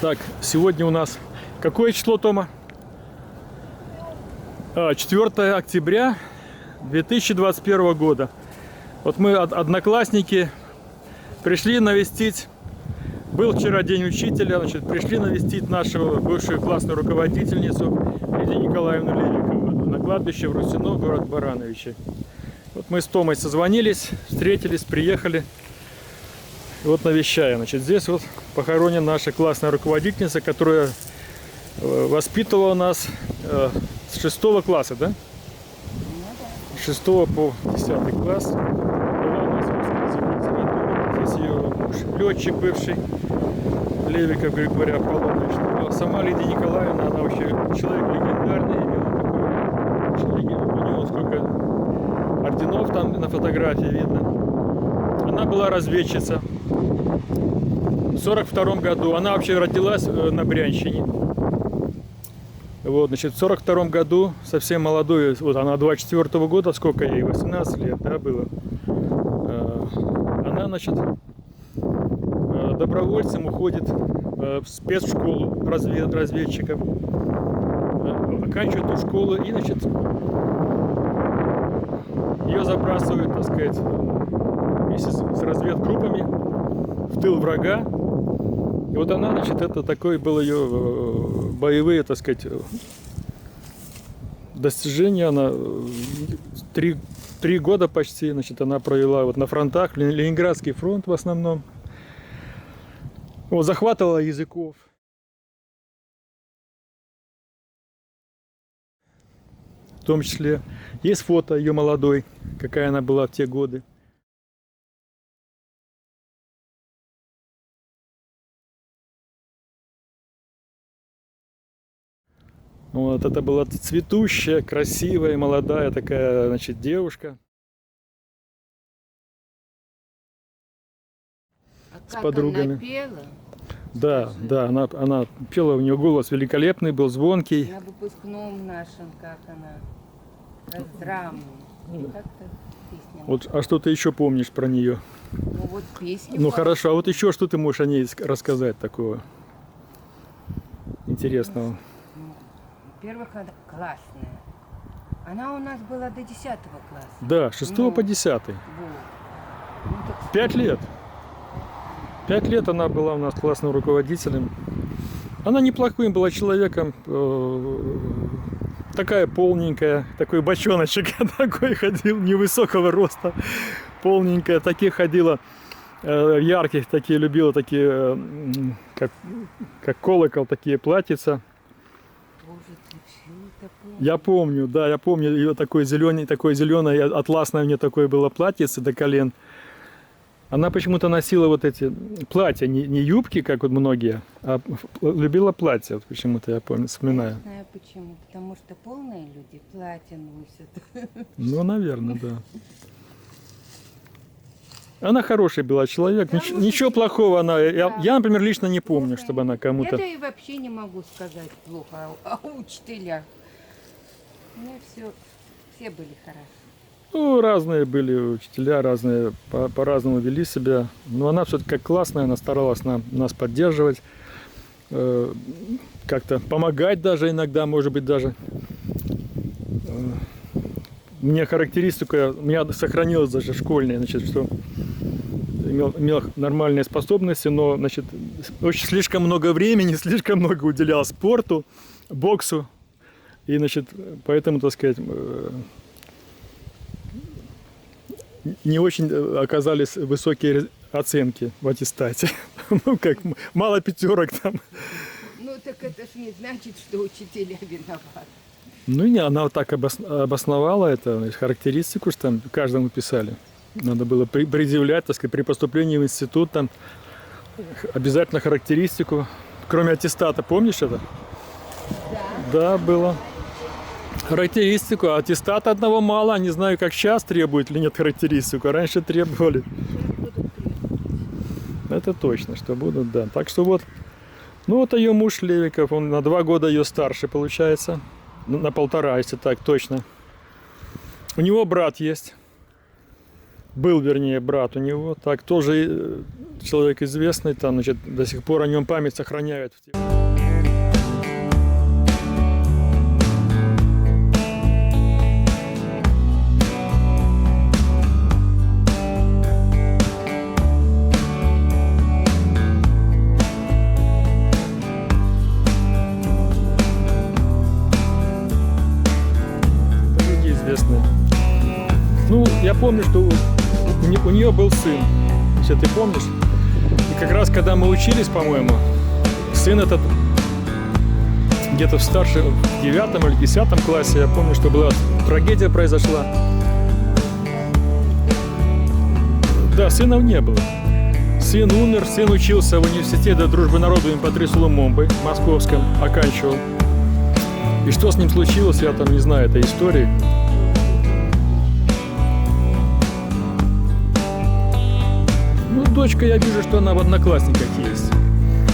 Так, сегодня у нас какое число, Тома? 4 октября 2021 года. Вот мы, одноклассники, пришли навестить. Был вчера день учителя, значит, пришли навестить нашу бывшую классную руководительницу Лидию Николаевну Левикову на кладбище в Русино, город Барановичи. Вот мы с Томой созвонились, встретились, приехали. И вот навещаем. Значит, здесь вот похоронена наша классная руководительница, которая воспитывала нас с 6 класса, да? С 6 по 10 класс. Была у нас здесь ее муж, летчик бывший, Левиков Григорий Аполлонович. А сама Лидия Николаевна, она вообще человек легендарный, имела такой, у него сколько орденов там на фотографии видно. Она была разведчица. В 42 году. Она вообще родилась на Брянщине. Вот, значит, в 42 году, совсем молодой, вот она 24 года, сколько ей, 18 лет, да, было. Она, значит, добровольцем уходит в спецшколу разведчиков, оканчивает эту школу и, значит, ее забрасывают, так сказать, вместе с разведгруппами в тыл врага. И вот она, значит, это такое было ее боевые, так сказать, достижения. Она 3 года почти, значит, она провела вот на фронтах, Ленинградский фронт в основном. Вот, захватывала языков. В том числе есть фото ее молодой, какая она была в те годы. Вот, это была цветущая, красивая, молодая такая, значит, девушка. А с подругами. Она пела? Да, да, она пела, у нее голос великолепный был, звонкий. На выпускном нашем, как она, раздрамный. Как-то песня. Вот, а что ты еще помнишь про нее? Ну вот песни. Ну хорошо, а вот еще что ты можешь о ней рассказать такого интересного? Во-первых, она классная. Она у нас была до 10 класса. Да, 6 по 10. Вот. Ну, так 5 лет. 5 лет она была у нас классным руководителем. Она неплохим была человеком. Такая полненькая, такой бочоночек такой ходил, невысокого роста, полненькая. Таких ходила, ярких, такие любила, такие, как колокол, такие платьица. Я помню, да, я помню ее такое зеленое, атласное у нее такое было платьице до колен. Она почему-то носила вот эти платья, не юбки, как вот многие, а любила платья, вот почему-то я помню, вспоминаю. Не знаю почему, потому что полные люди платья носят. Ну, наверное, да. Она хороший была человек, ничего плохого она, я, например, лично не помню, чтобы она кому-то... Я-то и вообще не могу сказать плохо о учителях. У меня все были хороши. Ну, разные были учителя, разные, по-разному вели себя. Но она все-таки как классная, она старалась нас поддерживать, как-то помогать даже иногда, может быть, даже. Мне характеристика, у меня сохранилась даже школьная, значит, что имел нормальные способности, но, значит, очень слишком много времени, слишком много уделял спорту, боксу. И, значит, поэтому, так сказать, не очень оказались высокие оценки в аттестате. Ну, как мало пятерок там. Ну, так это ж не значит, что учителя виноваты. Ну, не, она вот так обосновала это, характеристику, что там каждому писали. Надо было предъявлять, так сказать, при поступлении в институт, там, обязательно характеристику. Кроме аттестата, помнишь это? Да. Да, было. Характеристику, а аттестата одного мало, не знаю, как сейчас требуют или нет характеристику, а раньше требовали. Это точно, что будут, да. Так что вот, ну вот ее муж Левиков, он на 2 года ее старше получается, на 1,5, если так точно. У него брат есть, Был, вернее, брат у него. Так, тоже человек известный. Там, значит, до сих пор о нем память сохраняют. Люди известные. Ну, я помню, что у нее был сын, если ты помнишь. И как раз когда мы учились, по-моему, сын этот где-то в старшем, в 9 или 10 классе, я помню, что была трагедия произошла. Да, сынов не было. Сын умер, сын учился в университете Дружбы народов императрицы Лумумбы, московском, оканчивал. И что с ним случилось, я там не знаю этой истории. Ну, дочка, я вижу, что она в Одноклассниках есть.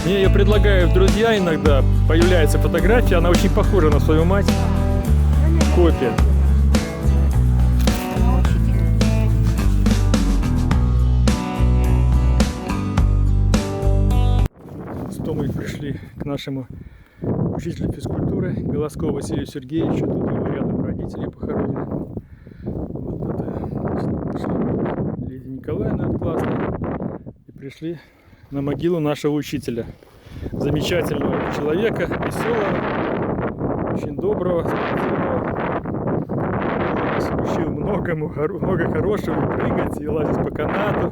Мне ее предлагают в друзья иногда, появляется фотография, она очень похожа на свою мать. Копия. Что мы пришли к нашему учителю физкультуры Голоскову Василию Сергеевичу. Тут его рядом родители похоронены. Вот это, пришли Лидия Николаевна классная. И пришли на могилу нашего учителя. Замечательного человека, веселого, очень доброго, спортивного. Он нас учил многому, много хорошего, прыгать и лазить по канату,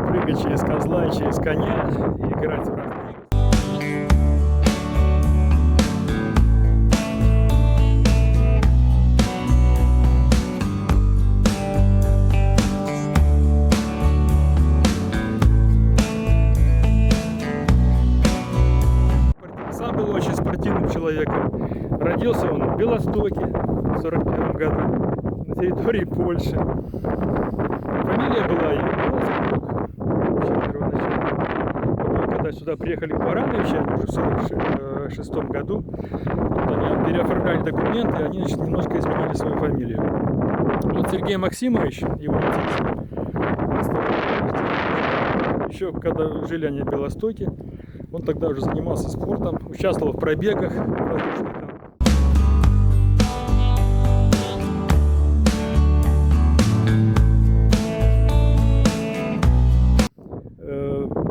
прыгать через козла и через коня и играть в разные спортивным человеком. Родился он в Белостоке в 1941 году на территории Польши. Фамилия была его первоначально. Потом, когда сюда приехали к Барановичам уже в 1946 году, они переоформляли документы, и они, значит, немножко изменили свою фамилию. Вот Сергей Максимович, его отец, еще когда жили они в Белостоке, он тогда уже занимался спортом, участвовал в пробегах различных там.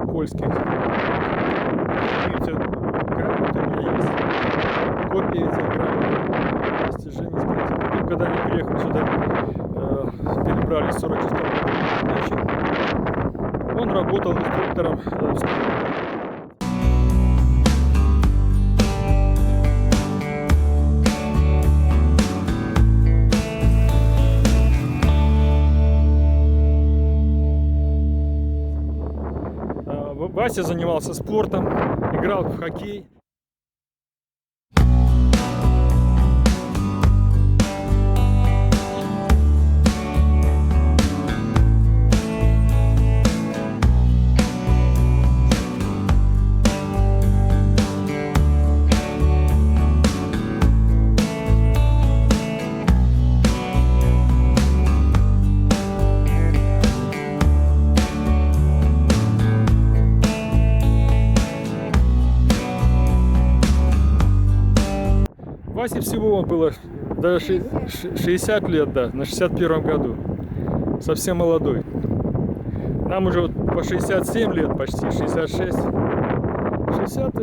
Польских. Видите, грамоты у меня есть. Копии этих грамот, достижений спортивных. Потом, когда они приехали сюда, перебрались в 46 году, он работал инструктором в Вася занимался спортом, играл в хоккей. Васе всего было даже 60 лет, да, на 61 году. Совсем молодой. Нам уже вот по 67 лет, почти 66.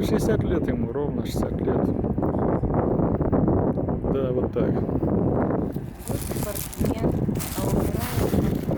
60 лет ему, ровно 60 лет. Да, вот так. Вот спортсмен, а умирает.